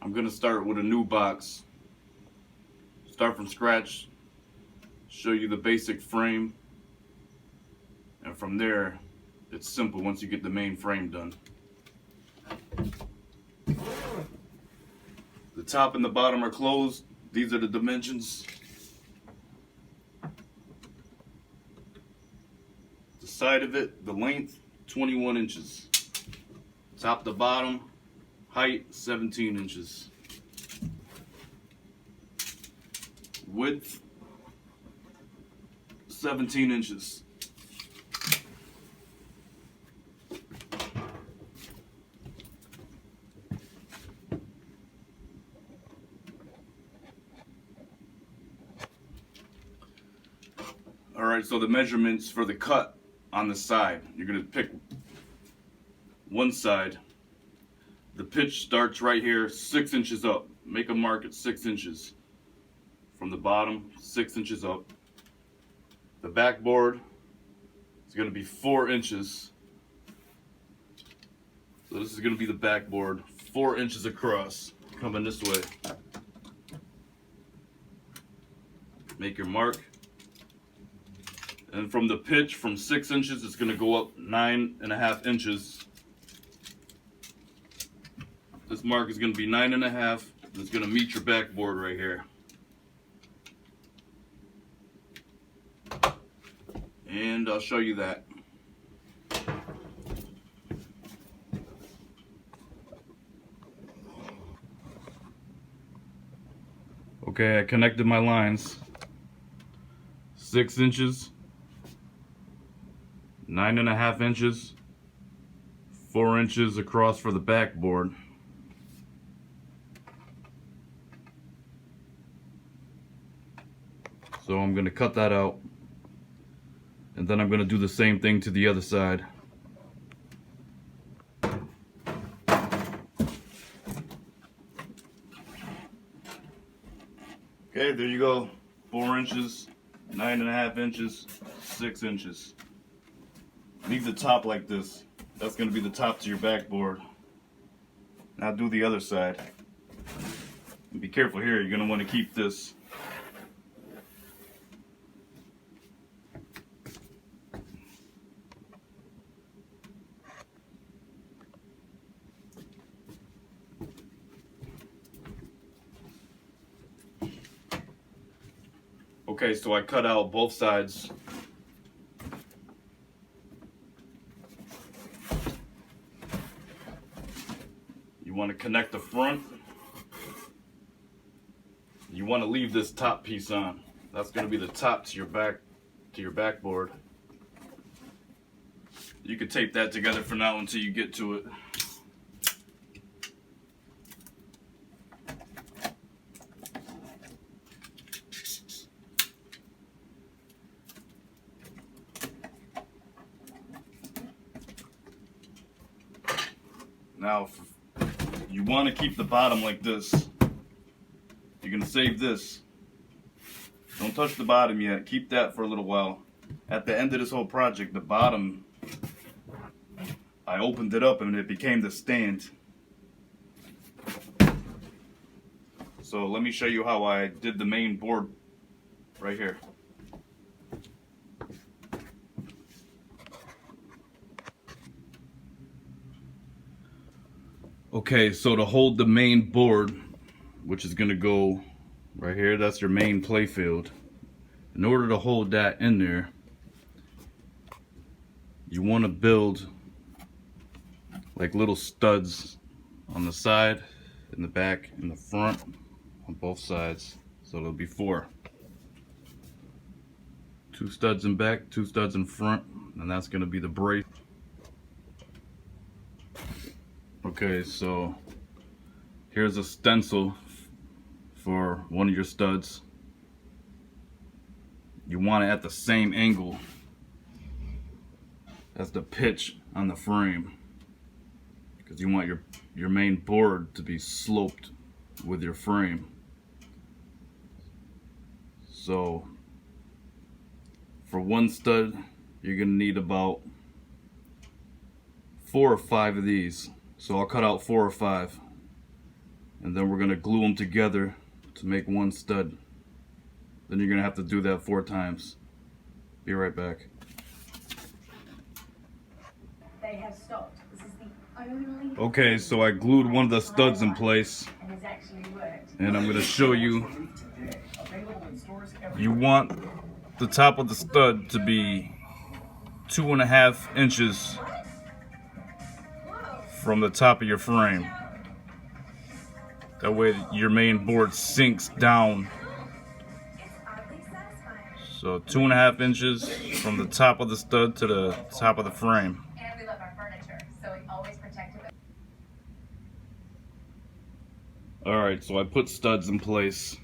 I'm gonna start with a new box. Start from scratch, show you the basic frame, and from there, it's simple once you get the main frame done. The top and the bottom are closed. These are the dimensions. The side of it, the length, 21 inches. Top to bottom, height, 17 inches. Width, 17 inches. Alright, so the measurements for the cut on the side. You're going to pick one side. The pitch starts right here, 6 inches up. Make a mark at 6 inches. From the bottom, 6 inches up. The backboard is going to be 4 inches. So this is going to be the backboard, 4 inches across, coming this way. Make your mark. And from the pitch, from 6 inches, it's going to go up 9.5 inches. This mark is going to be 9.5. It's going to meet your backboard right here. And I'll show you that. Okay, I connected my lines. 6 inches, 9.5 inches, 4 inches across for the backboard. So I'm going to cut that out, and then I'm going to do the same thing to the other side. Okay, there you go. 4 inches, 9.5 inches, 6 inches. Leave the top like this. That's going to be the top to your backboard. Now do the other side. And be careful here, you're going to want to keep this. Okay, so I cut out both sides. You want to connect the front. You want to leave this top piece on. That's going to be the top to your backboard. You can tape that together for now until you get to it. Now, you want to keep the bottom like this. You're going to save this. Don't touch the bottom yet. Keep that for a little while. At the end of this whole project, the bottom, I opened it up and it became the stand. So let me show you how I did the main board right here. Okay, so to hold the main board, which is going to go right here, that's your main playfield. In order to hold that in there, you want to build like little studs on the side, in the back, in the front, on both sides. So there'll be 4. 2 studs in back, 2 studs in front, and that's going to be the brace. Okay, so here's a stencil for one of your studs. You want it at the same angle as the pitch on the frame, because you want your main board to be sloped with your frame. So for one stud, you're gonna need about 4 or 5 of these. So I'll cut out 4 or 5. and then we're gonna glue them together to make one stud. Then you're gonna have to do that 4 times. Be right back. They have stopped. This is the only. Okay, so I glued one of the studs in place, and has actually worked. and I'm gonna show you. You want the top of the stud to be 2.5 inches from the top of your frame. That way your main board sinks down. So 2.5 inches from the top of the stud to the top of the frame. And we love our furniture, so we always protect it. Alright, so I put studs in place.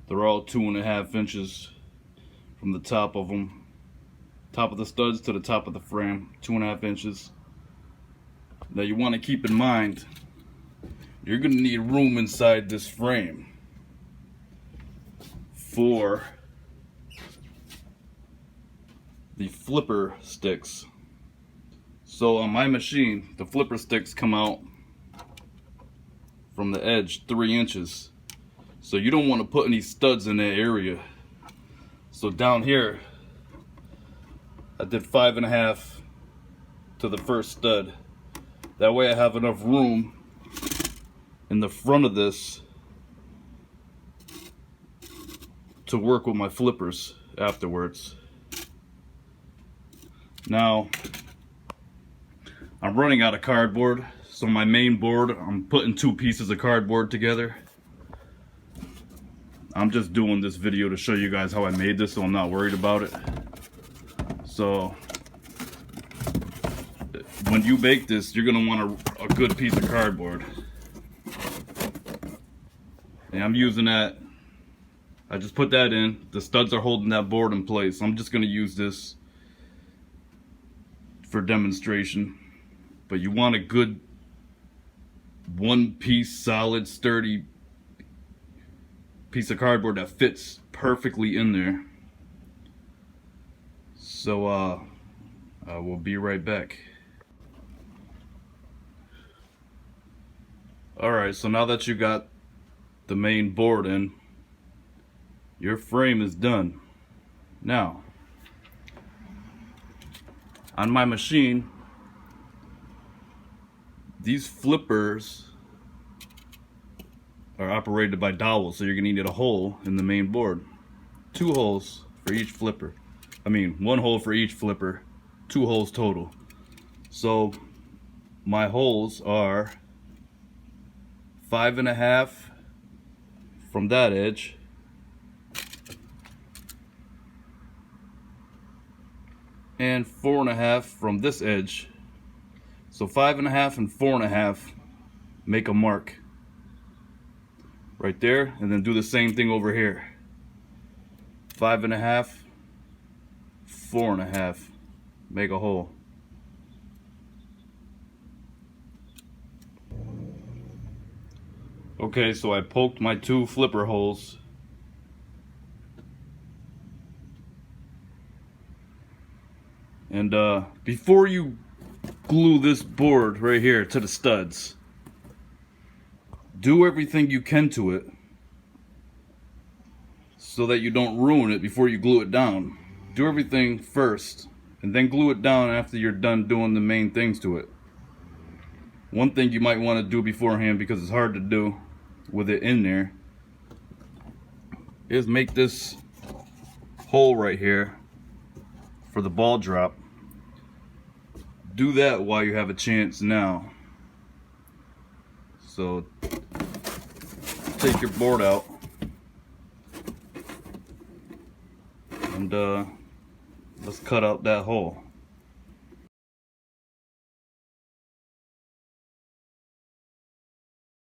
They're all 2.5 inches from the top of them. Top of the studs to the top of the frame, 2.5 inches. Now you want to keep in mind, you're going to need room inside this frame for the flipper sticks. So on my machine, the flipper sticks come out from the edge 3 inches. So you don't want to put any studs in that area. So down here, I did 5.5 to the first stud. That way I have enough room in the front of this to work with my flippers afterwards. Now, I'm running out of cardboard, so my main board, I'm putting 2 pieces of cardboard together. I'm just doing this video to show you guys how I made this, so I'm not worried about it. So when you bake this, you're gonna want a good piece of cardboard. And I'm using that. I just put that in. The studs are holding that board in place. I'm just gonna use this for demonstration. But you want a good 1-piece, solid, sturdy piece of cardboard that fits perfectly in there. So we'll be right back. Alright, so now that you got the main board in, your frame is done. Now, on my machine, these flippers are operated by dowels, so you're gonna need a hole in the main board. 2 holes for each flipper. I mean, 1 hole for each flipper, 2 holes total. So my holes are 5.5 from that edge, and 4.5 from this edge. So 5.5 and 4.5 make a mark right there, and then do the same thing over here. 5.5, 4.5, make a hole. Okay, so I poked my 2 flipper holes. And before you glue this board right here to the studs, do everything you can to it so that you don't ruin it before you glue it down. Do everything first and then glue it down after you're done doing the main things to it. One thing you might want to do beforehand, because it's hard to do with it in there, is make this hole right here for the ball drop. Do that while you have a chance now. So take your board out and let's cut out that hole.